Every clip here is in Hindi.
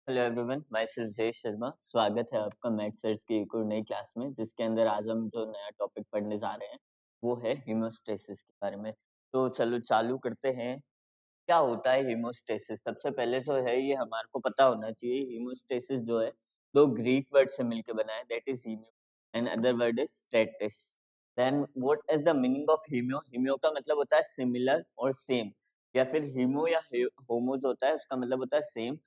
हेलो एवरीवन, माय सेल्फ जय शर्मा। स्वागत है आपका मैथ सर्च की एक और नई क्लास में, जिसके अंदर आज हम जो नया टॉपिक पढ़ने जा रहे हैं वो है हीमोस्टेसिस के बारे में। तो चलो चालू करते हैं। क्या होता है हीमोस्टेसिस? सबसे पहले जो है ये हमारे को पता होना चाहिए। हीमोस्टेसिस जो है दो ग्रीक वर्ड से मिलकर बना है, that is homeo and other word is stasis. Then what is the meaning of homeo? Homeo का मतलब होता है सिमिलर और सेम, या फिर हीमो या होमो जो होता है उसका मतलब होता है सेम।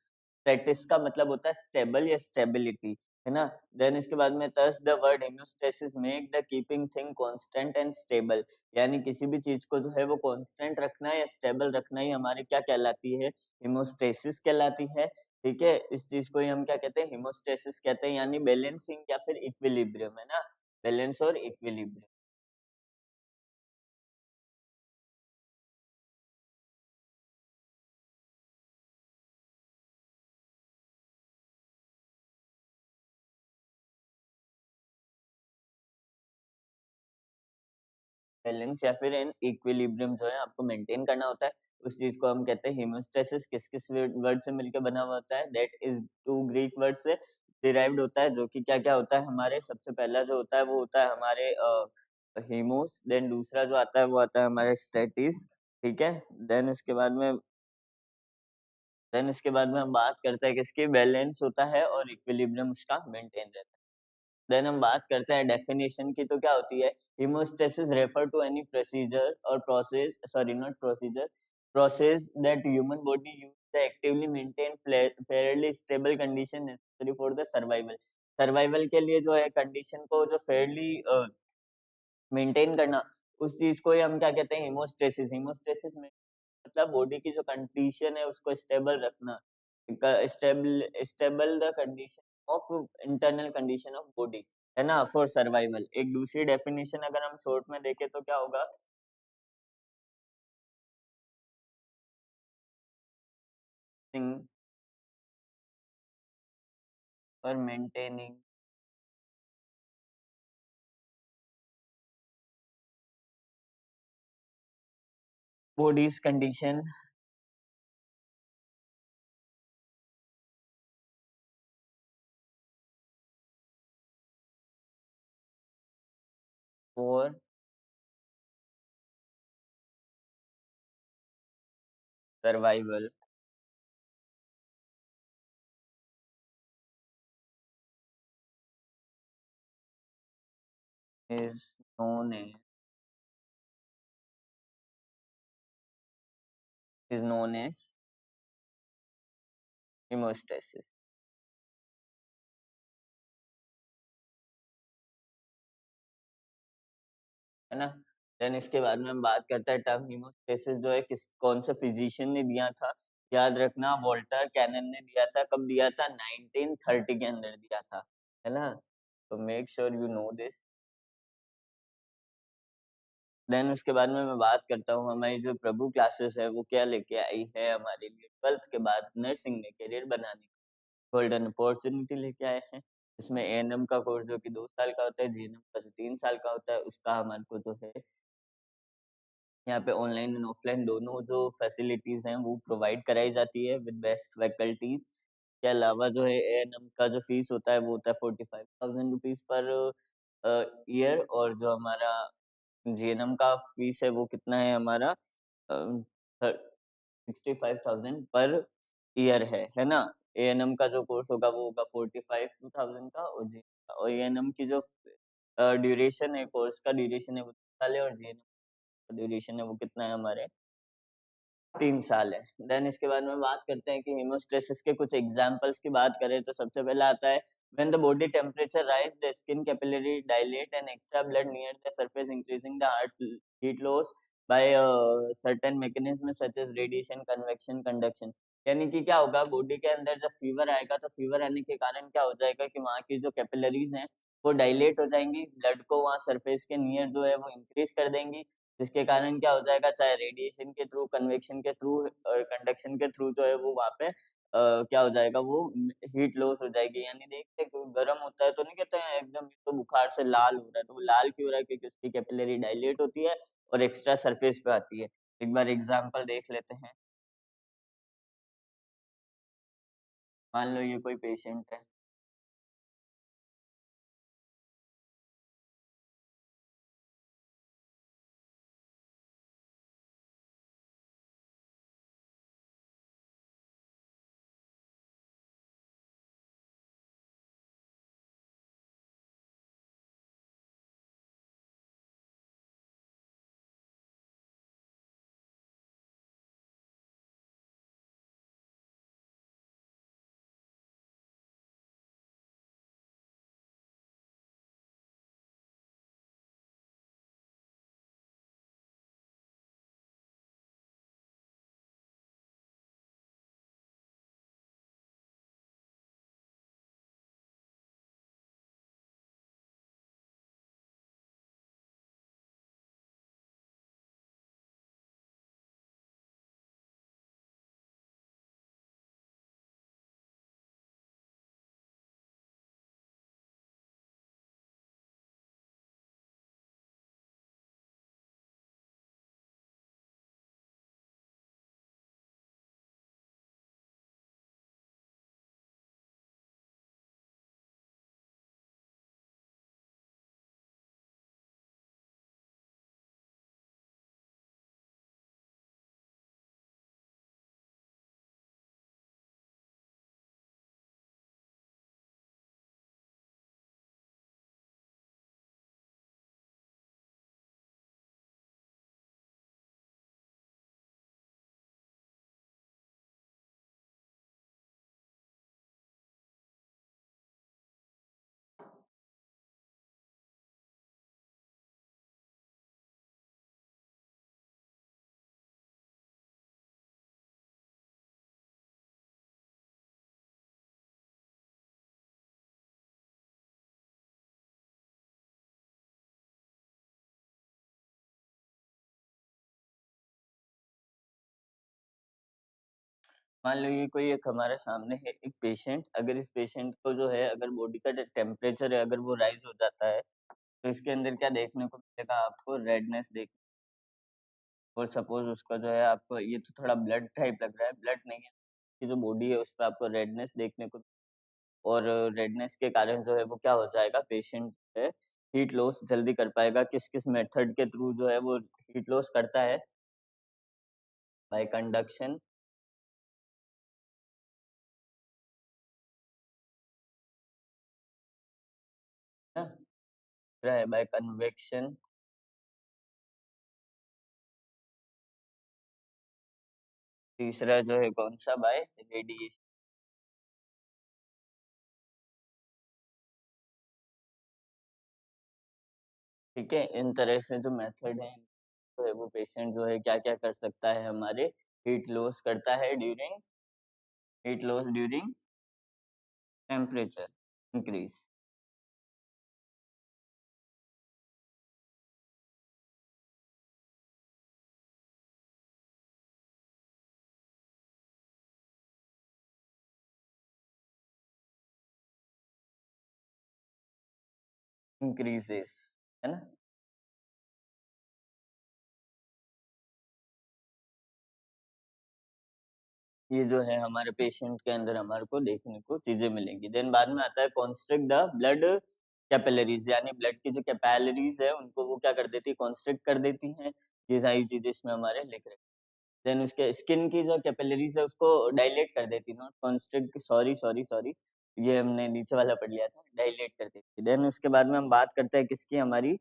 स्टैटिस का मतलब होता है स्टेबल या स्टेबिलिटी, है ना। देन इसके बाद में thus the word homeostasis make the keeping thing constant and stable, यानी किसी भी चीज को जो है वो कांस्टेंट रखना या स्टेबल रखना ही हमारे क्या कहलाती है? हेमोस्टेसिस कहलाती है। ठीक है, इस चीज को ही हम क्या कहते हैं? हेमोस्टेसिस कहते हैं, यानी बैलेंसिंग या फिर इक्विलिब्रियम, है ना। बैलेंस और इक्विलिब्रियम। बैलेंस या फिर इन इक्विलिब्रियम जो है आपको मेंटेन करना होता है, उस चीज को हम कहते हैं हेमोस्टेसिस। किस किस वर्ड से मिलकर बना हुआ होता है? That is two Greek word से डिराइव्ड होता है, जो कि क्या क्या होता है हमारे। सबसे पहला जो होता है वो होता है हमारे हेमोस। देन दूसरा जो आता है वो आता है हमारे स्टेटिस। ठीक है। देन उसके बाद में हम बात करते हैं किसकी? बैलेंस होता है और इक्विलिब्रियम उसका मेंटेन रहता है। देन हम बात करते हैं डेफिनेशन की। तो क्या होती है? Homeostasis refer to any procedure और process, sorry not procedure, process that human body use to actively maintain fairly stable condition necessary for the survival। Survival के लिए जो है कंडीशन को जो फेयरली मेंटेन करना, उस चीज को ही हम क्या कहते हैं? हेमोस्टेसिस। हेमोस्टेसिस में मतलब बॉडी की जो कंडीशन है उसको स्टेबल रखना। Stable stable the condition of internal condition of body, है ना, फॉर सर्वाइवल। एक दूसरी डेफिनेशन अगर हम शॉर्ट में देखें तो क्या होगा? और maintaining body's condition for survival is known as hemostasis, है ना। देन इसके बाद में हम बात करते हैं टर्म हीमोस्टेसिस जो है किस कौन से फिजिशियन ने दिया था। याद रखना, वोल्टर कैनन ने दिया था। कब दिया था? 1930 के अंदर दिया था, है ना। तो make sure you know this. Then उसके बाद में मैं बात करता हूँ हमारी जो प्रभु क्लासेस है वो क्या लेके आई है हमारे लिए। 12th के बाद नर्सिंग में करियर बनाने की गोल्डन अपॉर्चुनिटी लेके आए हैं। इसमें एएनएम का कोर्स जो कि 2 साल का होता है, जीएनएम का जो 3 साल का होता है, उसका हमारे को जो है यहाँ पे ऑनलाइन एंड ऑफलाइन दोनों जो फैसिलिटीज हैं वो प्रोवाइड कराई जाती है विद बेस्ट फैकल्टीज। के अलावा जो है एएनएम का जो फीस होता है वो होता है 45,000 रुपीज पर ईयर, और जो हमारा जीएनएम का फीस है वो कितना है हमारा? 65,000 पर ईयर है ना। एएनएम का जो कोर्स होगा वो होगा 45,000 का, और और एएनएम की जो ड्यूरेशन है, कोर्स का ड्यूरेशन है वो 3 साल है, और जीएनएम का ड्यूरेशन है वो कितना है हमारे? 3 साल है। देन इसके बाद में बात करते हैं कि हेमोस्टेसिस के कुछ एग्जांपल्स की बात करें तो सबसे पहला आता है when the body temperature rise the skin capillary dilate and extra blood near the surface increasing the heart heat loss by certain mechanism such as radiation, convection, conduction. यानी कि क्या होगा? बॉडी के अंदर जब फीवर आएगा तो फीवर आने के कारण क्या हो जाएगा कि वहाँ की जो कैपिलरीज हैं वो डायलेट हो जाएंगी, ब्लड को वहाँ सरफेस के नियर जो है वो इंक्रीज कर देंगी, जिसके कारण क्या हो जाएगा? चाहे रेडिएशन के थ्रू, कन्वेक्शन के थ्रू और कंडक्शन के थ्रू जो है वो वहाँ पे क्या हो जाएगा? वो हीट लॉस हो जाएगी। यानी देखते हैं कोई गर्म होता है तो नहीं कहते हैं एकदम तो बुखार से लाल हो रहा है, तो वो लाल क्यों हो रहा है? क्योंकि उसकी कैपिलरी डायलेट होती है और एक्स्ट्रा सरफेस पे आती है। एक बार एग्जांपल देख लेते हैं। मान लो ये कोई पेशेंट है, मान लो ये कोई एक हमारे सामने है एक पेशेंट, अगर इस पेशेंट को जो है अगर बॉडी का टेम्परेचर है अगर वो राइज हो जाता है तो इसके अंदर क्या देखने को मिलेगा आपको, रेडनेस देख। और सपोज उसका जो है आपको ये तो थोड़ा ब्लड टाइप लग रहा है, ब्लड नहीं है, कि जो बॉडी है उस पर आपको रेडनेस देखने को। और रेडनेस के कारण जो है वो क्या हो जाएगा, पेशेंट है हीट लॉस जल्दी कर पाएगा। किस किस मेथड के थ्रू जो है वो हीट लॉस करता है, बाय कंडक्शन, है, दूसरा है बाय कन्वेक्शन, तीसरा जो है कौन सा, बाय रेडिएशन। ठीक है, इन तरह से जो मेथड है तो है वो पेशेंट जो है क्या क्या कर सकता है, हमारे हीट लॉस करता है during, heat loss during temperature increase, increases, है ना। ये जो है हमारे पेशेंट के अंदर हमारे को देखने को चीजें मिलेंगी। देन बाद में आता है कॉन्स्ट्रिक्ट द ब्लड कैपिलरीज, यानी ब्लड की जो कैपिलरीज है उनको वो क्या कर देती है, कॉन्स्ट्रिक्ट कर देती हैं। ये सारी चीजें इसमें हमारे लिख रहे हैं। देन उसके स्किन की जो कैपिलरीज है उसको डायलेट कर देती, not constrict, sorry sorry sorry, ये हमने नीचे वाला पढ़ लिया था, डायलेट कर देती। देन उसके बाद में हम बात करते हैं किसकी, हमारी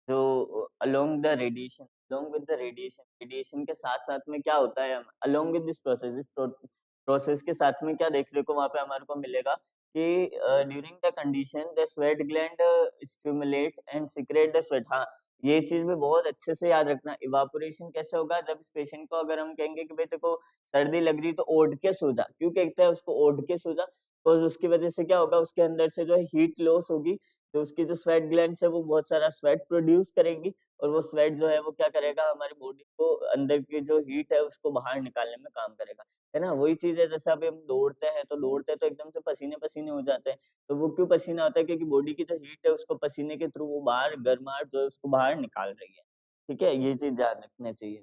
जो along the radiation, along with the radiation, radiation के साथ साथ में क्या होता है, हम अलोंग विद दिस प्रोसेस, इस प्रोसेस के साथ में क्या देखने को वहां पे हमारे को मिलेगा कि during the condition the sweat gland stimulate and secrete the sweat. हाँ, ये चीज भी बहुत अच्छे से याद रखना। इवापोरेशन कैसे होगा, जब इस पेशेंट को अगर हम कहेंगे कि भाई देखो सर्दी लग रही तो ओढ़ के सो जा, क्यों कहते हैं उसको ओढ़ के सो जा, तो उसकी वजह से क्या होगा, उसके अंदर से जो है हीट लॉस होगी, तो उसकी जो स्वेट ग्लैंड्स है वो बहुत सारा स्वेट प्रोड्यूस करेंगी, और वो स्वेट जो है वो क्या करेगा, हमारी बॉडी को अंदर की जो हीट है उसको बाहर निकालने में काम करेगा, है ना। वही चीज है जैसे अभी हम दौड़ते हैं तो दौड़ते हैं तो एकदम से पसीने पसीने हो जाते हैं, तो वो क्यों पसीना होता है, क्योंकि बॉडी की जो हीट है उसको पसीने के थ्रू वो बाहर गर्माहट जो है उसको बाहर निकाल रही है। ठीक है, ये चीज ध्यान रखना चाहिए।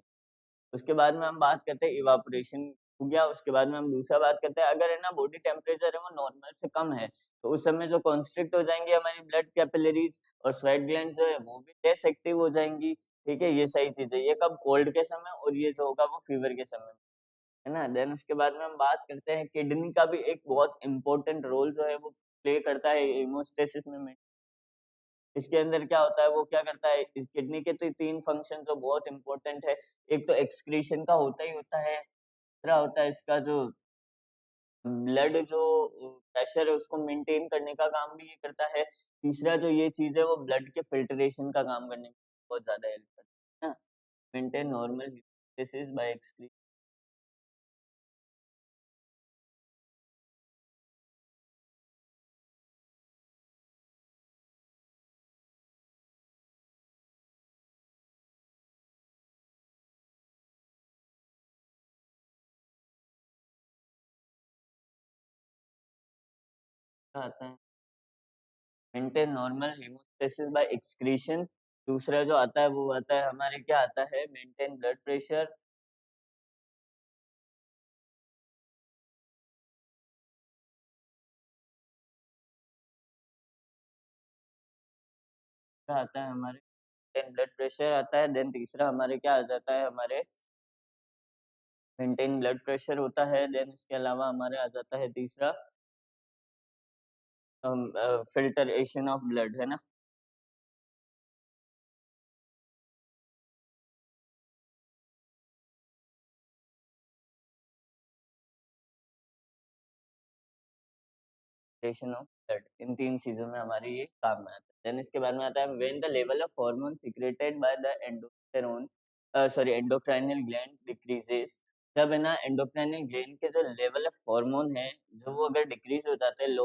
उसके बाद में हम बात करते हैं इवापोरेशन हो गया। उसके बाद में हम दूसरा बात करते हैं, अगर है ना बॉडी टेम्परेचर है वो नॉर्मल से कम है, तो उस समय जो कॉन्स्ट्रिक्ट हो जाएंगी हमारी ब्लड कैपिलरीज, और स्वेट ग्लैंड जो है वो भी लेस एक्टिव हो जाएंगी। ठीक है, ये सही चीज है। ये कब? कोल्ड के समय, और ये जो होगा वो फीवर के समय, है ना। देन उसके बाद में हम बात करते हैं, किडनी का भी एक बहुत इंपॉर्टेंट रोल जो है वो प्ले करता है हीमोस्टेसिस में। इसके अंदर क्या होता है, वो क्या करता है, किडनी के तो तीन फंक्शन जो बहुत इंपॉर्टेंट है। एक तो एक्सक्रीशन का होता ही होता है, दूसरा होता है इसका जो ब्लड जो प्रेशर है उसको मेंटेन करने का काम भी ये करता है। तीसरा जो ये चीज है वो ब्लड के फिल्ट्रेशन का काम करने में बहुत ज्यादा हेल्प करता है ना। Maintain normal this is by excretion. आता है maintain normal homeostasis by excretion. दूसरा जो आता है वो आता है हमारे, क्या आता है, मेंटेन ब्लड प्रेशर। आता है हमारे मेंटेन ब्लड प्रेशर आता है। देन तीसरा हमारे क्या आ जाता है, हमारे मेंटेन ब्लड प्रेशर होता है। देन इसके अलावा हमारे आ जाता है तीसरा फिल्टरेशन ऑफ ब्लड, है ना। क्रिएशन ऑफ ब्लड, इन तीन चीजों में हमारे ये काम में आता है। देन इसके बाद में आता है when the level of hormone secreted by the endosterone, sorry endocrinal gland decreases. जब है ना एंडोक्राइनल ग्लैंड के जो लेवल ऑफ हार्मोन है, जो वो अगर डिक्रीज हो जाते हैं,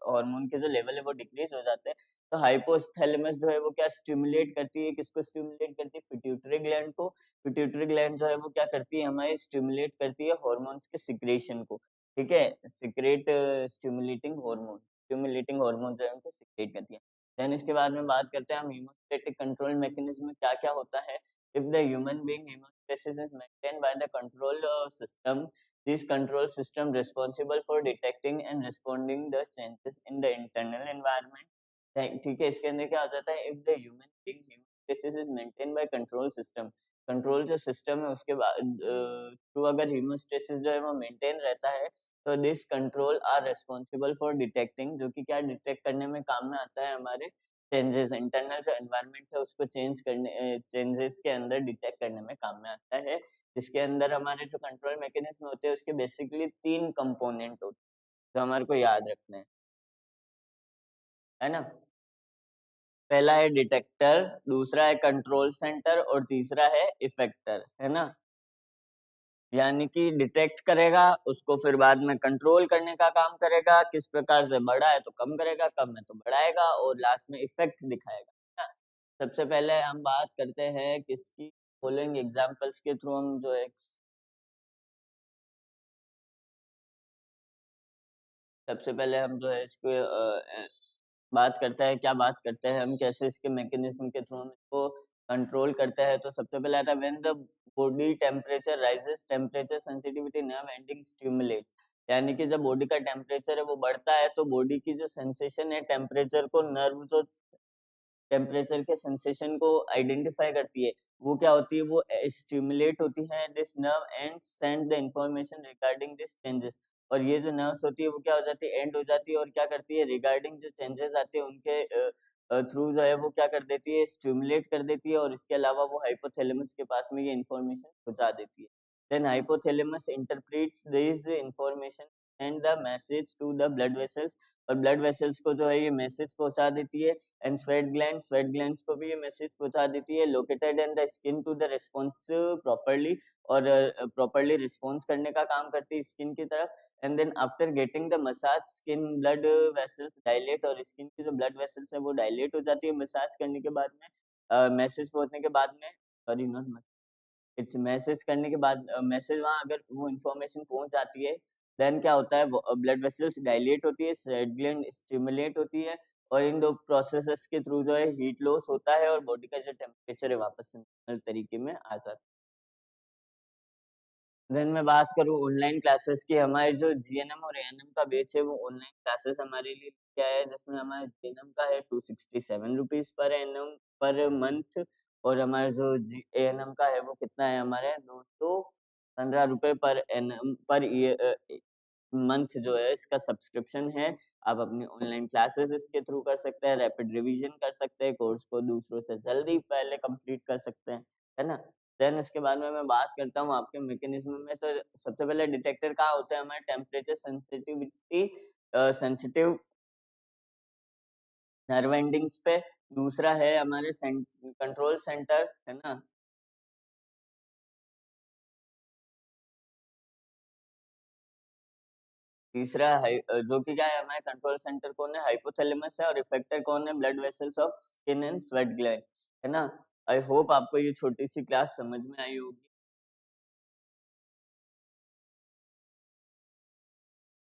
हार्मोन के जो लेवल है वो डिक्रीज हो जाते हैं, तो हाइपोथैलेमस जो है वो क्या स्टिमुलेट करती है, किसको स्टिमुलेट करती है, पिट्यूटरी ग्लैंड को। पिट्यूटरी ग्लैंड जो है वो क्या करती है, हमारे स्टिमुलेट करती है हॉर्मोन्स के सिक्रेशन को। ठीक है, सिक्रेट स्टिमुलेटिंग हार्मोन जो है उनको सिक्रेट करती है। देन इसके बाद में बात करते हैं हम हीमोस्टेटिक कंट्रोल मैकेनिज्म में क्या क्या होता है। If the human being hemostasis is maintained by the control system, this control system responsible for detecting and responding the changes in the internal environment। ठीक है, इसके अंदर क्या हो जाता है, if the human being hemostasis is maintained by control system, control जो सिस्टम है उसके बाद थ्रू अगर हीमोस्टेसिस जो है वो मेंटेन रहता है, तो this control are responsible for detecting, जो कि क्या डिटेक्ट करने में काम में आता है, हमारे चेंजेस, इंटरनल जो एनवायरनमेंट है उसको चेंज करने, चेंजेस के अंदर डिटेक्ट करने में काम में आता है। जिसके अंदर हमारे जो कंट्रोल मैकेनिज्म होते हैं उसके बेसिकली तीन कंपोनेंट होते हैं जो हमारे को याद रखने हैं, है ना। पहला है डिटेक्टर, दूसरा है कंट्रोल सेंटर, और तीसरा है इफेक्टर, है ना। यानी कि डिटेक्ट करेगा उसको, फिर बाद में कंट्रोल करने का काम करेगा, किस प्रकार से बढ़ा है तो कम करेगा, कम है तो बढ़ाएगा, और लास्ट में इफेक्ट दिखाएगा, है ना। सबसे पहले हम बात करते हैं किसकी, फॉलोइंग एग्जांपल्स के थ्रू हम जो है सबसे पहले हम जो है इसको बात करते हैं, क्या बात करते हैं हम, कैसे इसके मैकेनिज्म के थ्रू हम इसको कंट्रोल करते हैं। तो सबसे पहले आता है when the body temperature rises, temperature sensitivity nerve ending stimulates. यानी कि जब बॉडी का टेम्परेचर है वो बढ़ता है, तो बॉडी की जो सेंसेशन है टेम्परेचर को, नर्व जो टेम्परेचर के सेंसेशन को आइडेंटिफाई करती है, वो क्या होती है, वो स्टिमुलेट होती है this nerve and send the information regarding this changes. और ये जो नर्व्स होती है वो क्या हो जाती है, एंड हो जाती है, और क्या करती है, रिगार्डिंग जो चेंजेस आते हैं उनके थ्रू जो है वो क्या कर देती है, स्टिमुलेट कर देती है, और इसके अलावा वो हाइपोथैलेमस के पास में ये इंफॉर्मेशन पहुंचा देती है। Then hypothalamus interprets this information and the message to the blood vessels, और ब्लड वेसल्स को जो है ये मैसेज पहुंचा देती है। एंड स्वेट ग्लैंड्स को भी ये मैसेज पहुंचा देती है, located in the skin to the response properly, और प्रॉपर्ली रिस्पॉन्स करने का काम करती है स्किन की तरफ। And then after getting the message skin blood vessels dilate, और स्किन की जो ब्लड वेसल्स है वो डायलेट हो जाती है मसाज करने के बाद में, मैसेज पहुंचने के बाद में, सॉरी नॉट इट्स मैसेज करने के बाद, मैसेज वहाँ अगर वो इन्फॉर्मेशन पहुंच जाती है, देन क्या होता है, ब्लड वेसल्स डायलेट होती है, स्वेट ग्लैंड स्टिमुलेट होती है, और इन दो प्रोसेसेस के थ्रू जो है हीट लॉस होता है, और बॉडी का जो टेम्परेचर है वापस से नॉर्मल तरीके में आ जाता है। देन मैं बात करूँ ऑनलाइन क्लासेस की, हमारे जो जीएनएम और एएनएम का बैच है वो ऑनलाइन क्लासेस हमारे लिए क्या है, जिसमें हमारे जीएनएम का है 267 rupees per annum per month, और हमारे जो एएनएम का है वो कितना है हमारे 215 रुपए per annum per year month जो है इसका सब्सक्रिप्शन है। आप अपनी ऑनलाइन क्लासेस इसके थ्रू कर सकते हैं, रैपिड रिवीजन कर सकते हैं, कोर्स को दूसरों से जल्दी पहले कंप्लीट कर सकते हैं, है ना? देन उसके बाद में मैं बात करता हूँ आपके मैकेनिज्म में, तो सबसे पहले डिटेक्टर कहाँ होते हैं हमारे, temperature sensitivity sensitive nerve endings पे। दूसरा है हमारे कंट्रोल सेंटर, है ना? तीसरा है जो कि क्या है, हमारे कंट्रोल सेंटर कौन है, हाइपोथैलेमस है, और इफेक्टर कौन है, blood vessels of skin and sweat gland, है ना? आई होप आपको ये छोटी सी क्लास समझ में आई होगी।